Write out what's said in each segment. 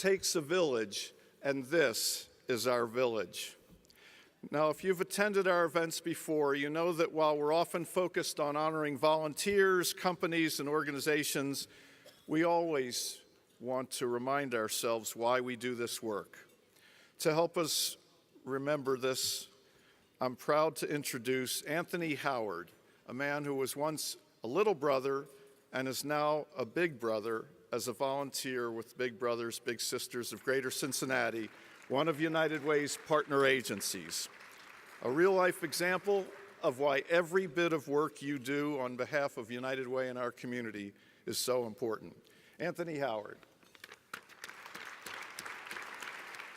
takes a village, and this is our village. Now, if you've attended our events before, you know that while we're often focused on honoring volunteers, companies, and organizations, we always want to remind ourselves why we do this work. To help us remember this, I'm proud to introduce Anthony Howard, a man who was once a little brother and is now a big brother as a volunteer with Big Brothers Big Sisters of Greater Cincinnati, one of United Way's partner agencies. A real-life example of why every bit of work you do on behalf of United Way and our community is so important. Anthony Howard.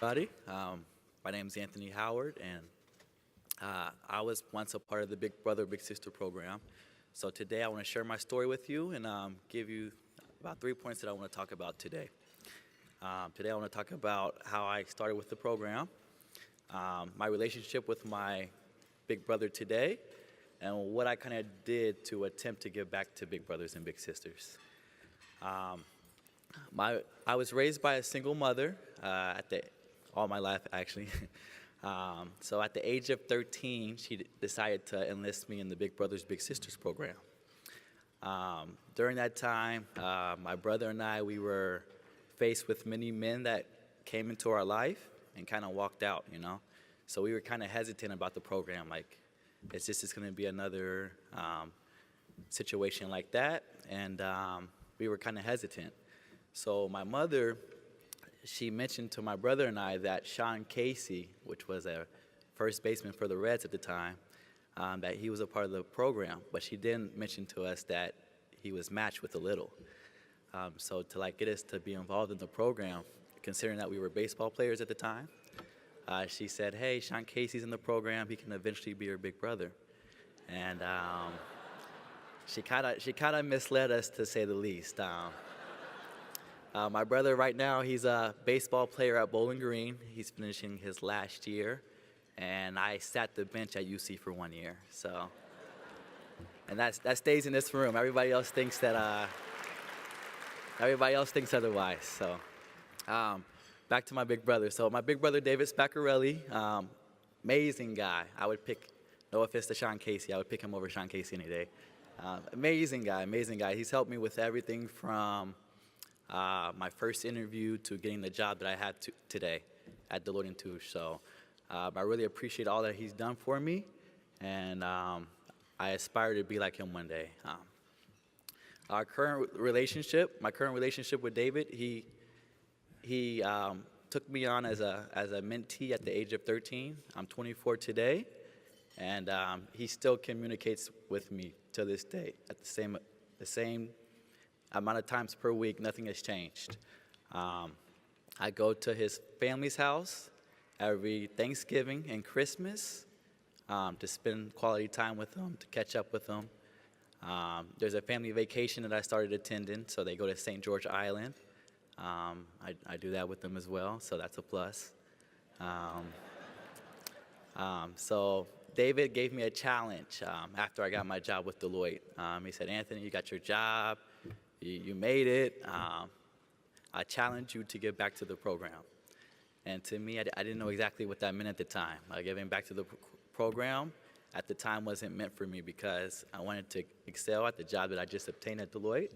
Everybody, my name is Anthony Howard, and I was once a part of the Big Brother Big Sister program. So today I want to share my story with you and give you about 3 points that I want to talk about today. Today I want to talk about how I started with the program, my relationship with my big brother today, and what I kind of did to attempt to give back to Big Brothers and Big Sisters. I was raised by a single mother all my life, actually. So at the age of 13, she decided to enlist me in the Big Brothers Big Sisters program. During that time, my brother and I, we were faced with many men that came into our life and kind of walked out, you know. So we were kind of hesitant about the program, like, it's just going to be another situation like that, and we were kind of hesitant. So my mother, she mentioned to my brother and I that Sean Casey, which was a first baseman for the Reds at the time, that he was a part of the program, but she didn't mention to us that he was matched with a little. So to like get us to be involved in the program, considering that we were baseball players at the time, she said, "Hey, Sean Casey's in the program. He can eventually be your big brother." And she kind of misled us, to say the least. My brother right now, he's a baseball player at Bowling Green. He's finishing his last year, and I sat the bench at UC for 1 year. So, and that stays in this room. Everybody else thinks that. Everybody else thinks otherwise. So, back to my big brother. So my big brother David Spaccarelli, amazing guy. I would pick, no offense to Sean Casey, I would pick him over Sean Casey any day. Amazing guy, amazing guy. He's helped me with everything from my first interview to getting the job that I had today at Deloitte & Touche. So I really appreciate all that he's done for me, and I aspire to be like him one day. My current relationship with David, he took me on as a mentee at the age of 13. I'm 24 today, and he still communicates with me to this day at the same amount of times per week. Nothing has changed. I go to his family's house every Thanksgiving and Christmas to spend quality time with them, to catch up with them. There's a family vacation that I started attending, so they go to St. George Island. I do that with them as well, so that's a plus. So David gave me a challenge after I got my job with Deloitte. He said, "Anthony, you got your job. You made it. I challenge you to give back to the program." And to me, I didn't know exactly what that meant at the time. Giving back to the program at the time wasn't meant for me because I wanted to excel at the job that I just obtained at Deloitte.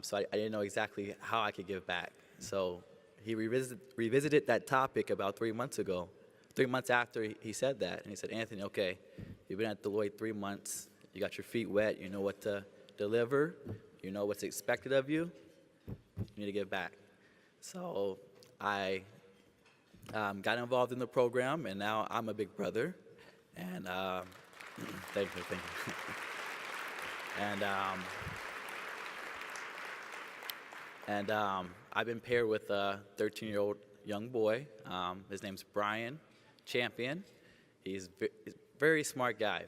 So I didn't know exactly how I could give back. So he revisited that topic about 3 months ago, 3 months after he said that. And he said, "Anthony, okay, you've been at Deloitte 3 months. You got your feet wet. You know what to deliver. You know what's expected of you. You need to give back." So I got involved in the program, and now I'm a big brother. And thank you. And I've been paired with a 13-year-old young boy. His name's Brian Champion. He's a very smart guy,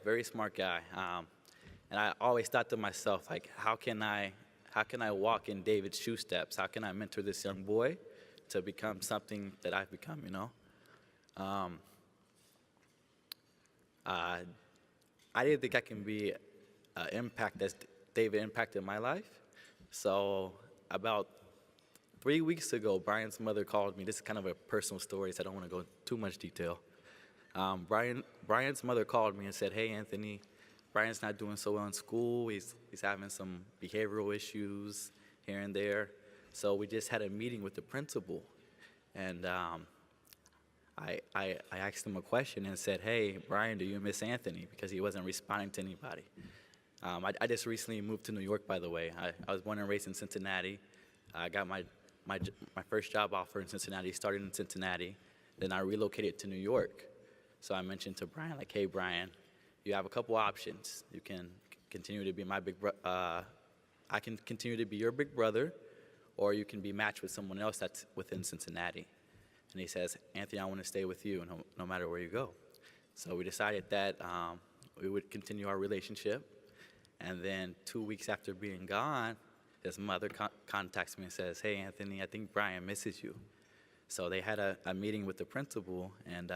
And I always thought to myself, like, how can I walk in David's shoe steps? How can I mentor this young boy to become something that I've become, you know? I didn't think I can be an impact as David impacted my life. So about 3 weeks ago, Brian's mother called me. This is kind of a personal story, so I don't want to go into too much detail. Brian's mother called me and said, "Hey, Anthony, Brian's not doing so well in school. He's having some behavioral issues here and there." So we just had a meeting with the principal, and I asked him a question and said, "Hey, Brian, do you miss Anthony?" Because he wasn't responding to anybody. I just recently moved to New York, by the way. I was born and raised in Cincinnati. I got my first job offer in Cincinnati, started in Cincinnati. Then I relocated to New York. So I mentioned to Brian, like, "Hey, Brian, you have a couple options. You can continue to be my big brother. I can continue to be your big brother, or you can be matched with someone else that's within Cincinnati." And he says, "Anthony, I want to stay with you no matter where you go." So we decided that we would continue our relationship. And then 2 weeks after being gone, his mother contacts me and says, "Hey, Anthony, I think Brian misses you." So they had a meeting with the principal, and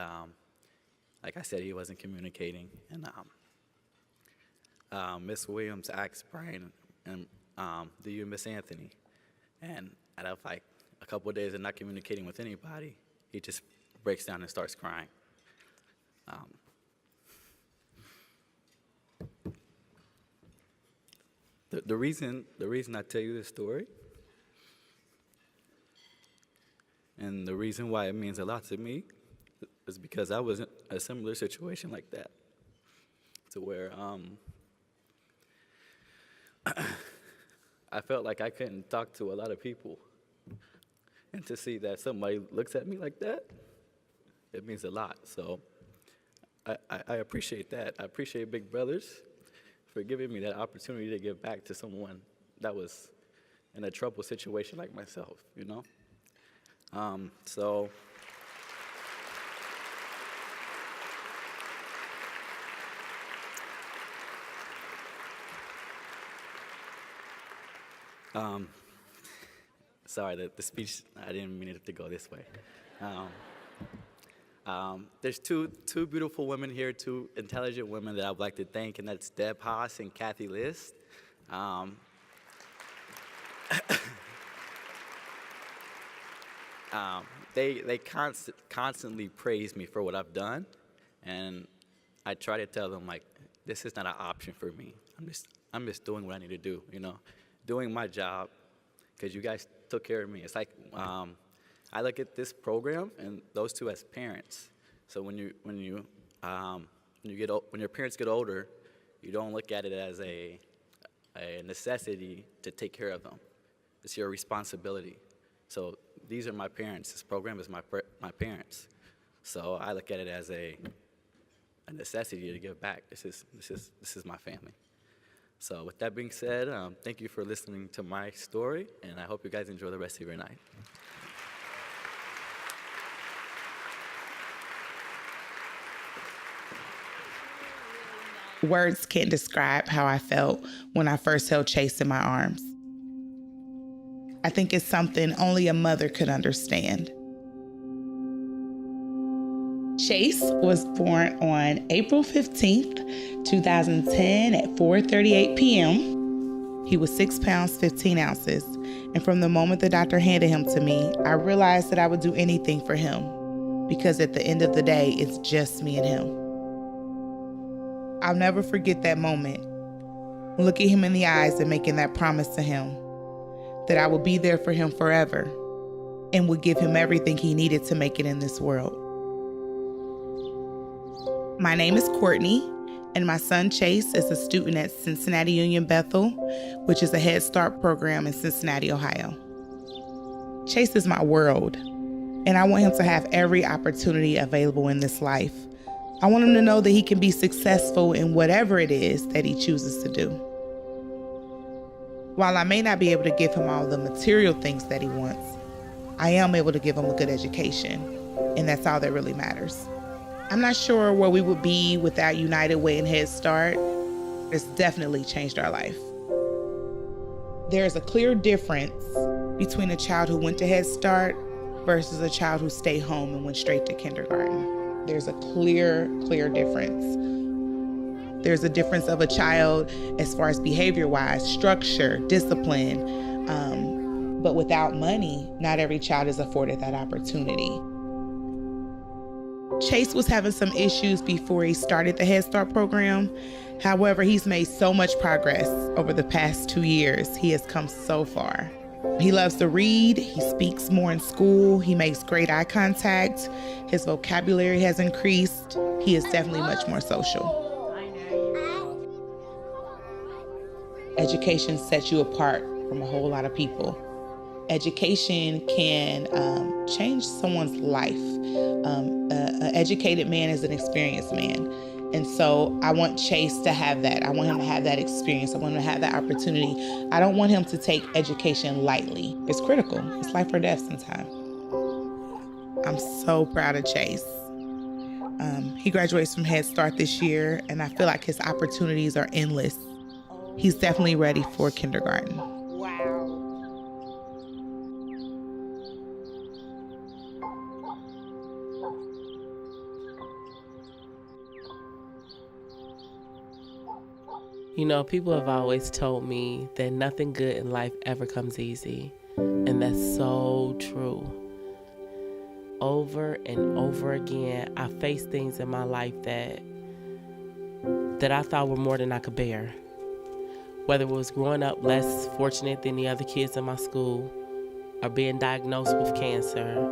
like I said, he wasn't communicating. And Miss Williams asked Brian, "Do you miss Anthony?" And out of like a couple of days of not communicating with anybody, he just breaks down and starts crying. The reason I tell you this story, and the reason why it means a lot to me, is because I was in a similar situation like that, to where I felt like I couldn't talk to a lot of people. And to see that somebody looks at me like that, it means a lot. So I appreciate that. I appreciate Big Brothers for giving me that opportunity to give back to someone that was in a troubled situation like myself, you know? Sorry, the speech, I didn't mean it to go this way. There's two beautiful women here, two intelligent women that I would like to thank, and that's Deb Haas and Kathy List. They constantly praise me for what I've done, and I try to tell them, like, this is not an option for me. I'm just doing what I need to do, you know, doing my job, because you guys took care of me. It's like I look at this program and those two as parents. So when your parents get older, you don't look at it as a necessity to take care of them. It's your responsibility. So these are my parents. This program is my parents. So I look at it as a necessity to give back. This is my family. So with that being said, thank you for listening to my story, and I hope you guys enjoy the rest of your night. Words can't describe how I felt when I first held Chase in my arms. I think it's something only a mother could understand. Chase was born on April 15th, 2010 at 4:38 p.m. He was 6 pounds, 15 ounces. And from the moment the doctor handed him to me, I realized that I would do anything for him, because at the end of the day, it's just me and him. I'll never forget that moment, looking him in the eyes and making that promise to him that I would be there for him forever and would give him everything he needed to make it in this world. My name is Courtney, and my son Chase is a student at Cincinnati Union Bethel, which is a Head Start program in Cincinnati, Ohio. Chase is my world, and I want him to have every opportunity available in this life. I want him to know that he can be successful in whatever it is that he chooses to do. While I may not be able to give him all the material things that he wants, I am able to give him a good education, and that's all that really matters. I'm not sure where we would be without United Way and Head Start. It's definitely changed our life. There is a clear difference between a child who went to Head Start versus a child who stayed home and went straight to kindergarten. There's a clear difference. There's a difference of a child as far as behavior-wise, structure, discipline, But without money, not every child is afforded that opportunity. Chase was having some issues before he started the Head Start program. However, he's made so much progress over the past 2 years. He has come so far. He loves to read, he speaks more in school, he makes great eye contact, his vocabulary has increased, he is definitely much more social. Education sets you apart from a whole lot of people. Education can change someone's life. An educated man is an experienced man. And so I want Chase to have that. I want him to have that experience. I want him to have that opportunity. I don't want him to take education lightly. It's critical. It's life or death sometimes. I'm so proud of Chase. He graduates from Head Start this year, and I feel like his opportunities are endless. He's definitely ready for kindergarten. You know, people have always told me that nothing good in life ever comes easy. And that's so true. Over and over again, I faced things in my life that I thought were more than I could bear. Whether it was growing up less fortunate than the other kids in my school, or being diagnosed with cancer,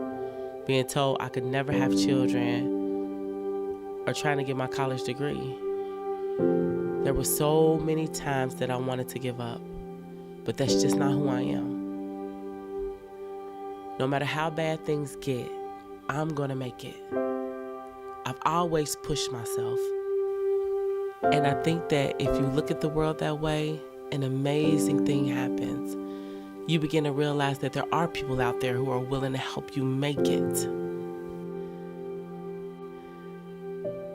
being told I could never have children, or trying to get my college degree. There were so many times that I wanted to give up, but that's just not who I am. No matter how bad things get, I'm gonna make it. I've always pushed myself. And I think that if you look at the world that way, an amazing thing happens. You begin to realize that there are people out there who are willing to help you make it.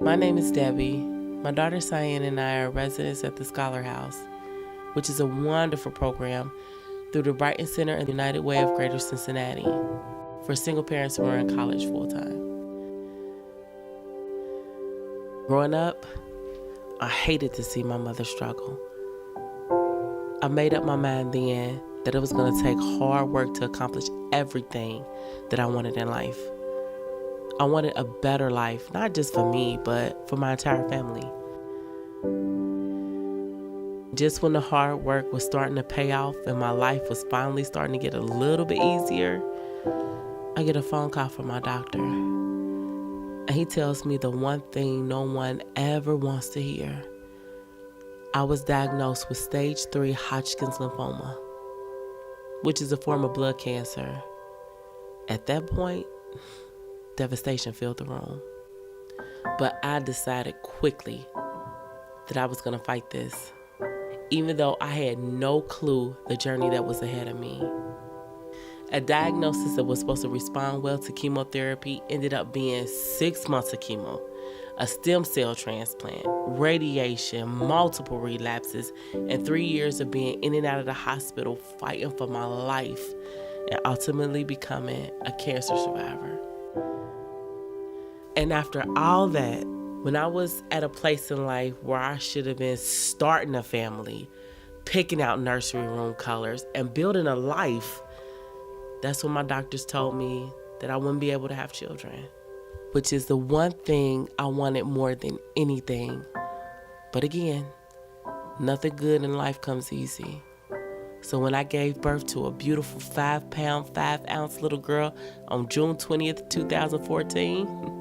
My name is Debbie. My daughter Cyan and I are residents at the Scholar House, which is a wonderful program through the Brighton Center and United Way of Greater Cincinnati for single parents who are in college full-time. Growing up, I hated to see my mother struggle. I made up my mind then that it was going to take hard work to accomplish everything that I wanted in life. I wanted a better life, not just for me, but for my entire family. Just when the hard work was starting to pay off and my life was finally starting to get a little bit easier, I get a phone call from my doctor. And he tells me the one thing no one ever wants to hear. I was diagnosed with stage 3 Hodgkin's lymphoma, which is a form of blood cancer. At that point, devastation filled the room. But I decided quickly that I was going to fight this, even though I had no clue the journey that was ahead of me. A diagnosis that was supposed to respond well to chemotherapy ended up being 6 months of chemo, a stem cell transplant, radiation, multiple relapses, and 3 years of being in and out of the hospital fighting for my life and ultimately becoming a cancer survivor. And after all that, when I was at a place in life where I should have been starting a family, picking out nursery room colors, and building a life, that's when my doctors told me that I wouldn't be able to have children, which is the one thing I wanted more than anything. But again, nothing good in life comes easy. So when I gave birth to a beautiful 5-pound, 5-ounce little girl on June 20th, 2014,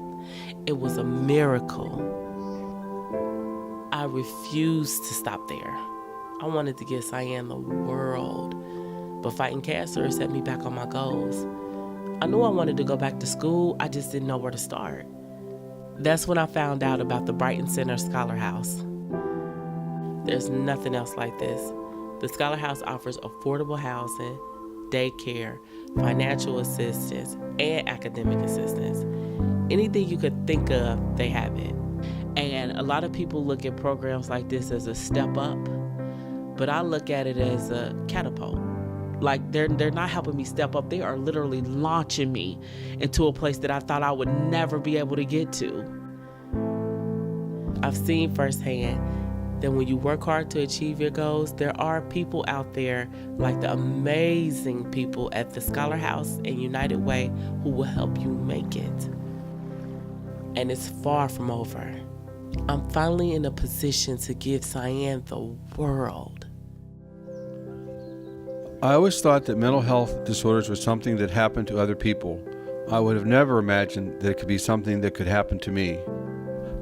it was a miracle. I refused to stop there. I wanted to give Cyan the world. But fighting cancer set me back on my goals. I knew I wanted to go back to school, I just didn't know where to start. That's when I found out about the Brighton Center Scholar House. There's nothing else like this. The Scholar House offers affordable housing, daycare, financial assistance, and academic assistance. Anything you could think of, they have it. And a lot of people look at programs like this as a step up, but I look at it as a catapult. Like they're not helping me step up. They are literally launching me into a place that I thought I would never be able to get to. I've seen firsthand that when you work hard to achieve your goals, there are people out there like the amazing people at the Scholar House and United Way who will help you make it. And it's far from over. I'm finally in a position to give Cyan the world. I always thought that mental health disorders was something that happened to other people. I would have never imagined that it could be something that could happen to me.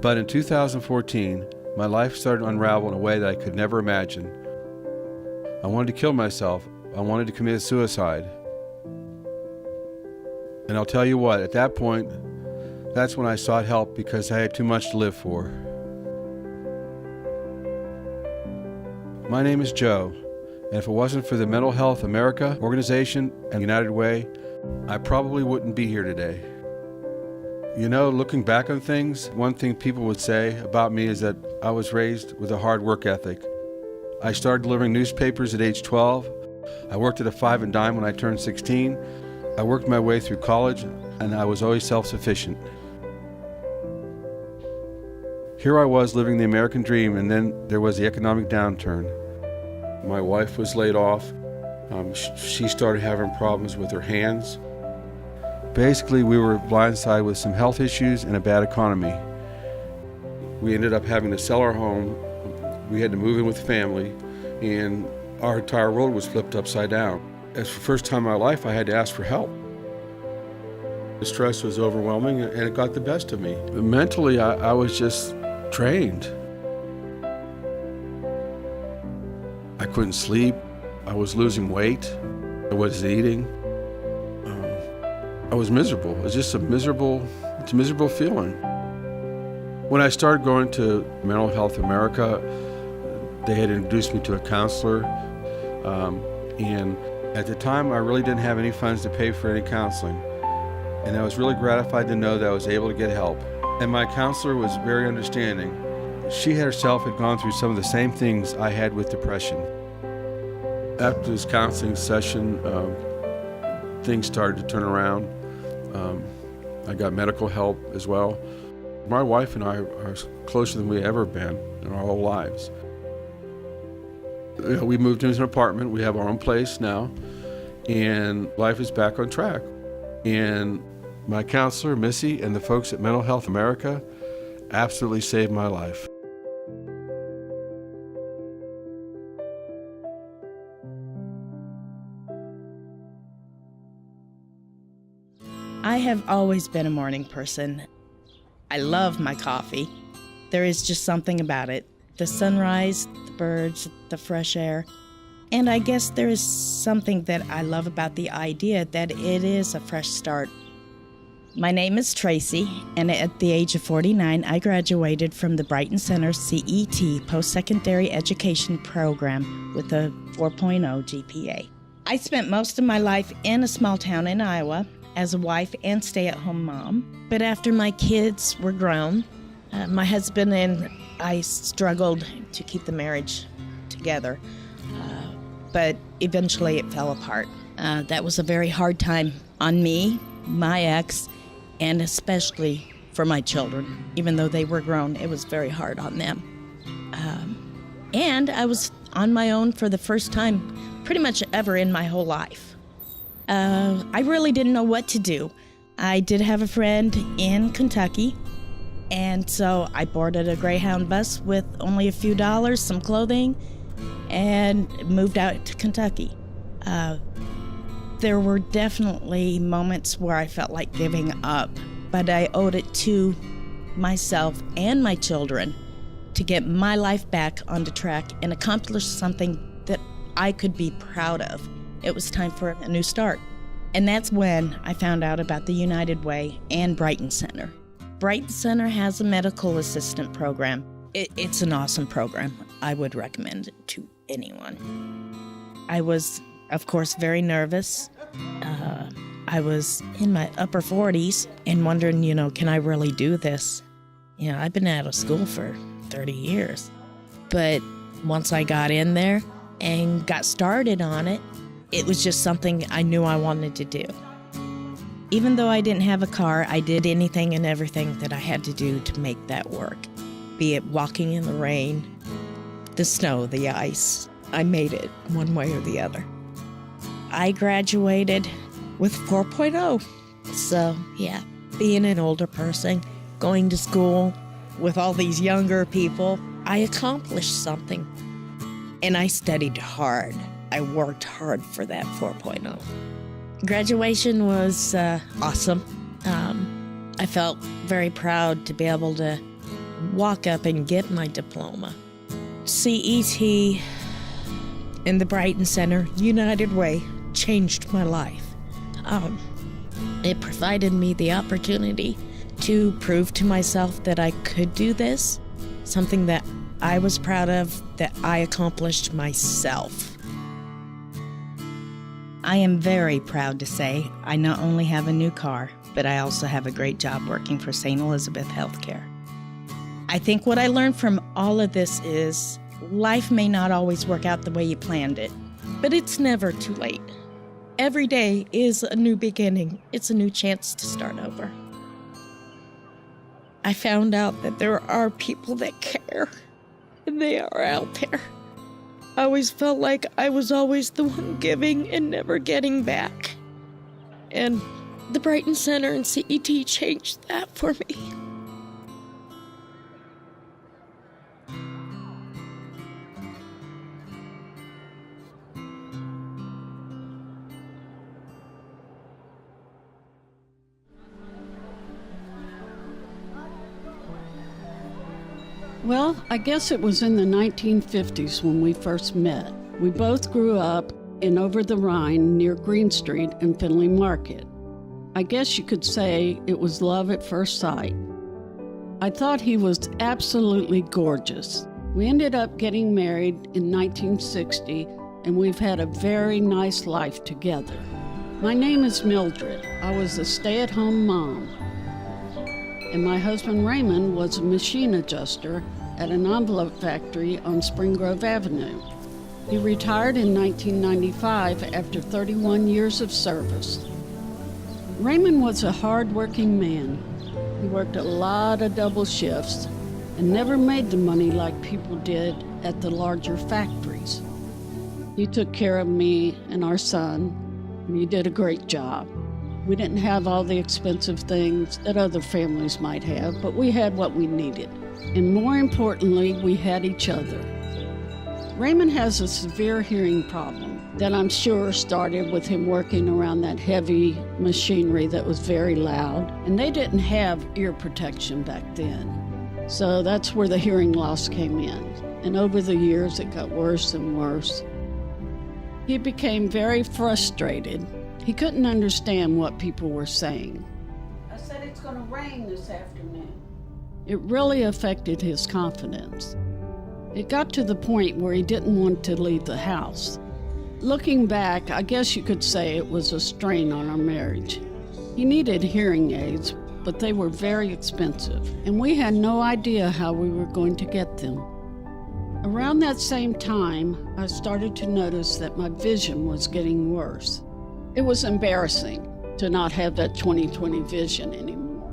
But in 2014, my life started to unravel in a way that I could never imagine. I wanted to kill myself. I wanted to commit suicide. And I'll tell you what, at that point, that's when I sought help because I had too much to live for. My name is Joe, and if it wasn't for the Mental Health America organization and United Way, I probably wouldn't be here today. You know, looking back on things, one thing people would say about me is that I was raised with a hard work ethic. I started delivering newspapers at age 12. I worked at a 5 and dime when I turned 16. I worked my way through college, and I was always self-sufficient. Here I was living the American dream, and then there was the economic downturn. My wife was laid off. She started having problems with her hands. Basically, we were blindsided with some health issues and a bad economy. We ended up having to sell our home. We had to move in with family, and our entire world was flipped upside down. As for the first time in my life, I had to ask for help. The stress was overwhelming, and it got the best of me. Mentally, I was just drained. I couldn't sleep. I was losing weight. I wasn't eating. I was miserable. It was just a miserable feeling. When I started going to Mental Health America, they had introduced me to a counselor. And at the time, I really didn't have any funds to pay for any counseling. And I was really gratified to know that I was able to get help. And my counselor was very understanding. She herself had gone through some of the same things I had with depression. After this counseling session, things started to turn around. I got medical help as well. My wife and I are closer than we've ever been in our whole lives. We moved into an apartment. We have our own place now, and life is back on track. And my counselor, Missy, and the folks at Mental Health America absolutely saved my life. I have always been a morning person. I love my coffee. There is just something about it. The sunrise, the birds, the fresh air. And I guess there is something that I love about the idea that it is a fresh start. My name is Tracy, and at the age of 49, I graduated from the Brighton Center CET Post-Secondary Education Program with a 4.0 GPA. I spent most of my life in a small town in Iowa as a wife and stay-at-home mom. But after my kids were grown, my husband and I struggled to keep the marriage together. But eventually it fell apart. That was a very hard time on me, my ex, and especially for my children. Even though they were grown, it was very hard on them. And I was on my own for the first time pretty much ever in my whole life. I really didn't know what to do. I did have a friend in Kentucky, and so I boarded a Greyhound bus with only a few dollars, some clothing, and moved out to Kentucky. There were definitely moments where I felt like giving up, but I owed it to myself and my children to get my life back onto track and accomplish something that I could be proud of. It was time for a new start. And that's when I found out about the United Way and Brighton Center. Brighton Center has a medical assistant program. It's an awesome program. I would recommend it to anyone. I was, of course, very nervous. I was in my upper 40s and wondering, can I really do this? I've been out of school for 30 years. But once I got in there and got started on it, it was just something I knew I wanted to do. Even though I didn't have a car, I did anything and everything that I had to do to make that work. Be it walking in the rain, the snow, the ice. I made it one way or the other. I graduated with 4.0. So, yeah, being an older person, going to school with all these younger people, I accomplished something. And I studied hard. I worked hard for that 4.0. Graduation was awesome. I felt very proud to be able to walk up and get my diploma. CET in the Brighton Center, United Way, changed my life. It provided me the opportunity to prove to myself that I could do this, something that I was proud of, that I accomplished myself. I am very proud to say I not only have a new car, but I also have a great job working for St. Elizabeth Healthcare. I think what I learned from all of this is life may not always work out the way you planned it, but it's never too late. Every day is a new beginning. It's a new chance to start over. I found out that there are people that care, and they are out there. I always felt like I was always the one giving and never getting back. And the Brighton Center and CET changed that for me. Well, I guess it was in the 1950s when we first met. We both grew up in Over the Rhine near Green Street and Findlay Market. I guess you could say it was love at first sight. I thought he was absolutely gorgeous. We ended up getting married in 1960, and we've had a very nice life together. My name is Mildred. I was a stay-at-home mom. And my husband Raymond was a machine adjuster at an envelope factory on Spring Grove Avenue. He retired in 1995 after 31 years of service. Raymond was a hard-working man. He worked a lot of double shifts and never made the money like people did at the larger factories. He took care of me and our son, and he did a great job. We didn't have all the expensive things that other families might have, but we had what we needed. And more importantly, we had each other. Raymond has a severe hearing problem that I'm sure started with him working around that heavy machinery that was very loud. And they didn't have ear protection back then. So that's where the hearing loss came in. And over the years, it got worse and worse. He became very frustrated. He couldn't understand what people were saying. I said it's going to rain this afternoon. It really affected his confidence. It got to the point where he didn't want to leave the house. Looking back, I guess you could say it was a strain on our marriage. He needed hearing aids, but they were very expensive, and we had no idea how we were going to get them. Around that same time, I started to notice that my vision was getting worse. It was embarrassing to not have that 20/20 vision anymore.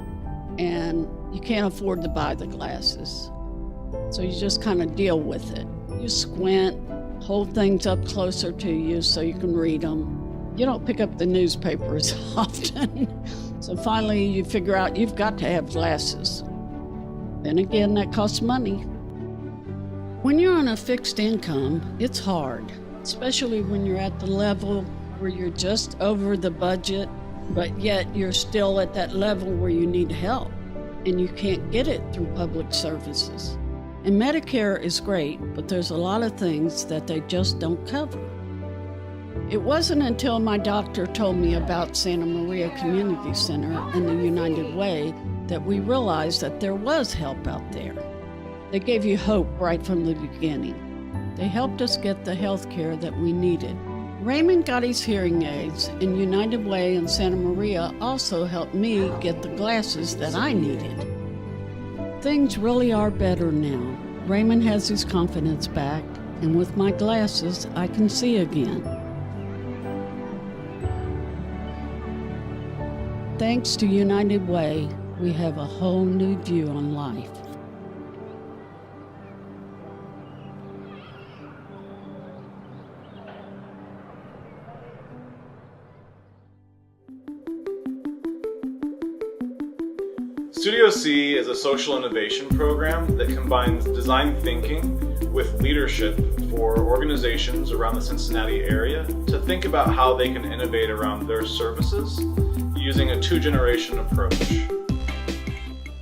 And you can't afford to buy the glasses. So you just kind of deal with it. You squint, hold things up closer to you so you can read them. You don't pick up the newspaper as often. So finally you figure out you've got to have glasses. Then again, that costs money. When you're on a fixed income, it's hard, especially when you're at the level where you're just over the budget, but yet you're still at that level where you need help, and you can't get it through public services. And Medicare is great, but there's a lot of things that they just don't cover. It wasn't until my doctor told me about Santa Maria Community Center and the United Way that we realized that there was help out there. They gave you hope right from the beginning. They helped us get the health care that we needed. Raymond got his hearing aids, and United Way and Santa Maria also helped me get the glasses that I needed. Things really are better now. Raymond has his confidence back, and with my glasses, I can see again. Thanks to United Way, we have a whole new view on life. Studio C is a social innovation program that combines design thinking with leadership for organizations around the Cincinnati area to think about how they can innovate around their services using a two-generation approach.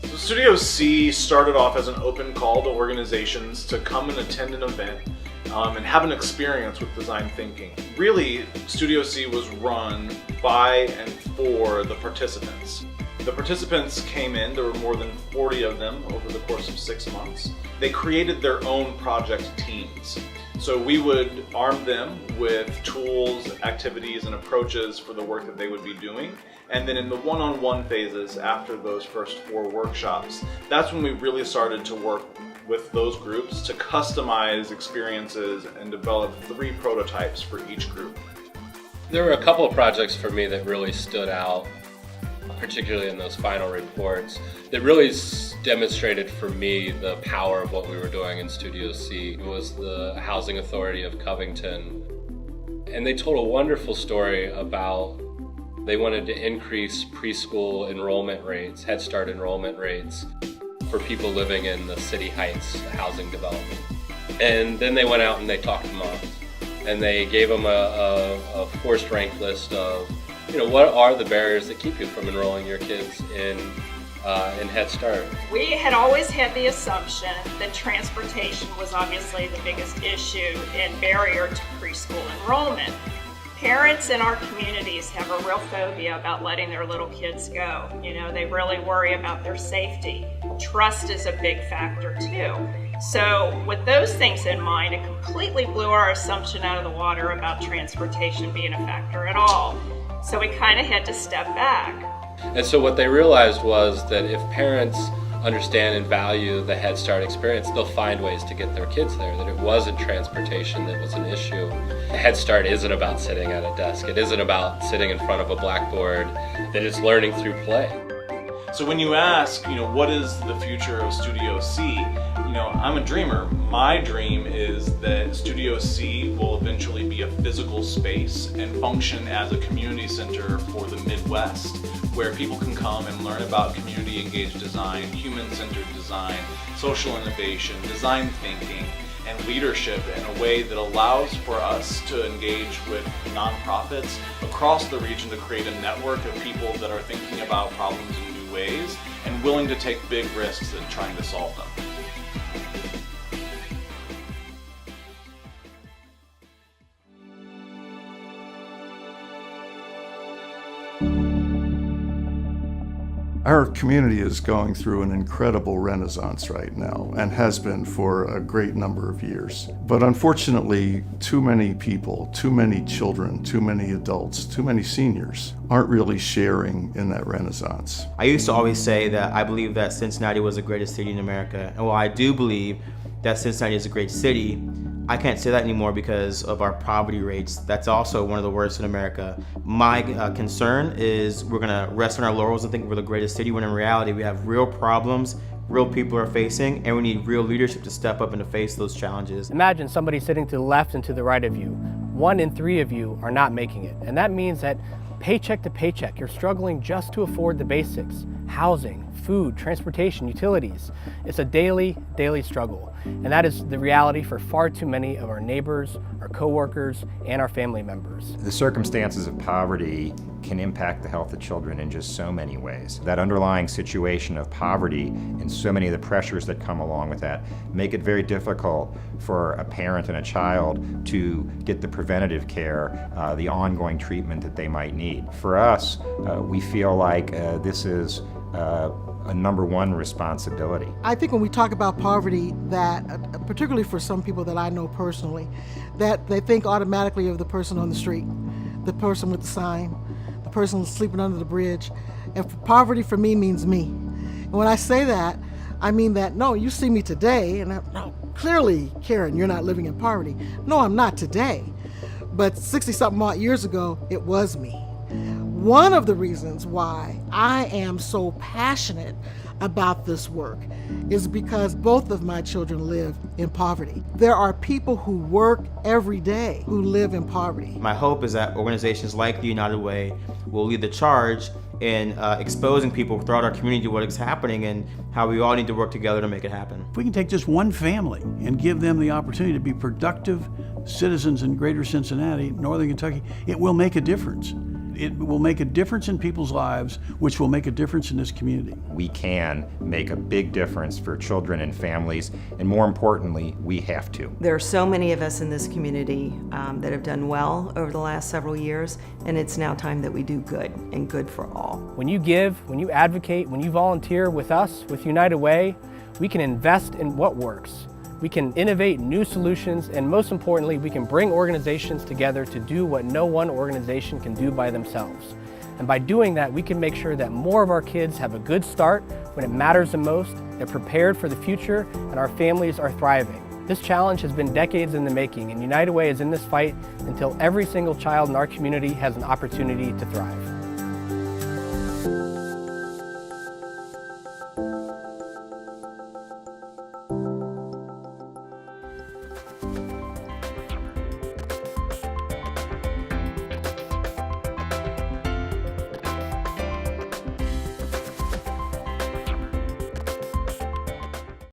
So Studio C started off as an open call to organizations to come and attend an event and have an experience with design thinking. Really, Studio C was run by and for the participants. The participants came in, there were more than 40 of them over the course of 6 months. They created their own project teams. So we would arm them with tools, activities, and approaches for the work that they would be doing. And then in the one-on-one phases after those first 4 workshops, that's when we really started to work with those groups to customize experiences and develop 3 prototypes for each group. There were a couple of projects for me that really stood out, particularly in those final reports, that really demonstrated for me the power of what we were doing in Studio C. It was the Housing Authority of Covington. And they told a wonderful story about they wanted to increase preschool enrollment rates, Head Start enrollment rates for people living in the City Heights housing development. And then they went out and they talked to moms. And they gave them a forced rank list of, what are the barriers that keep you from enrolling your kids in Head Start? We had always had the assumption that transportation was obviously the biggest issue and barrier to preschool enrollment. Parents in our communities have a real phobia about letting their little kids go. They really worry about their safety. Trust is a big factor too. So with those things in mind, it completely blew our assumption out of the water about transportation being a factor at all. So we kind of had to step back. And so what they realized was that if parents understand and value the Head Start experience, they'll find ways to get their kids there, that it wasn't transportation that was an issue. Head Start isn't about sitting at a desk. It isn't about sitting in front of a blackboard, that it's learning through play. So when you ask, what is the future of Studio C? I'm a dreamer. My dream is that Studio C will eventually be a physical space and function as a community center for the Midwest, where people can come and learn about community-engaged design, human-centered design, social innovation, design thinking, and leadership in a way that allows for us to engage with nonprofits across the region to create a network of people that are thinking about problems in new ways and willing to take big risks in trying to solve them. Our community is going through an incredible renaissance right now and has been for a great number of years. But unfortunately, too many people, too many children, too many adults, too many seniors aren't really sharing in that renaissance. I used to always say that I believe that Cincinnati was the greatest city in America. And while I do believe that Cincinnati is a great city, I can't say that anymore because of our poverty rates. That's also one of the worst in America. My concern is we're gonna rest on our laurels and think we're the greatest city, when in reality we have real problems, real people are facing, and we need real leadership to step up and to face those challenges. Imagine somebody sitting to the left and to the right of you. 1 in 3 of you are not making it. And that means that paycheck to paycheck, you're struggling just to afford the basics: housing, food, transportation, utilities. It's a daily struggle. And that is the reality for far too many of our neighbors, our coworkers, and our family members. The circumstances of poverty can impact the health of children in just so many ways. That underlying situation of poverty and so many of the pressures that come along with that make it very difficult for a parent and a child to get the preventative care, the ongoing treatment that they might need. For us, we feel like this is a number one responsibility. I think when we talk about poverty, that particularly for some people that I know personally, that they think automatically of the person on the street, the person with the sign, the person sleeping under the bridge. And poverty for me means me. And when I say that, I mean that, no, you see me today, and no, clearly, Karen, you're not living in poverty. No, I'm not today. But 60-something odd years ago, it was me. One of the reasons why I am so passionate about this work is because both of my children live in poverty. There are people who work every day who live in poverty. My hope is that organizations like the United Way will lead the charge in exposing people throughout our community to what is happening and how we all need to work together to make it happen. If we can take just one family and give them the opportunity to be productive citizens in greater Cincinnati, northern Kentucky, it will make a difference. It will make a difference in people's lives, which will make a difference in this community. We can make a big difference for children and families, and more importantly, we have to. There are so many of us in this community that have done well over the last several years, and it's now time that we do good, and good for all. When you give, when you advocate, when you volunteer with us, with United Way, we can invest in what works. We can innovate new solutions, and most importantly, we can bring organizations together to do what no one organization can do by themselves. And by doing that, we can make sure that more of our kids have a good start when it matters the most, they're prepared for the future, and our families are thriving. This challenge has been decades in the making, and United Way is in this fight until every single child in our community has an opportunity to thrive.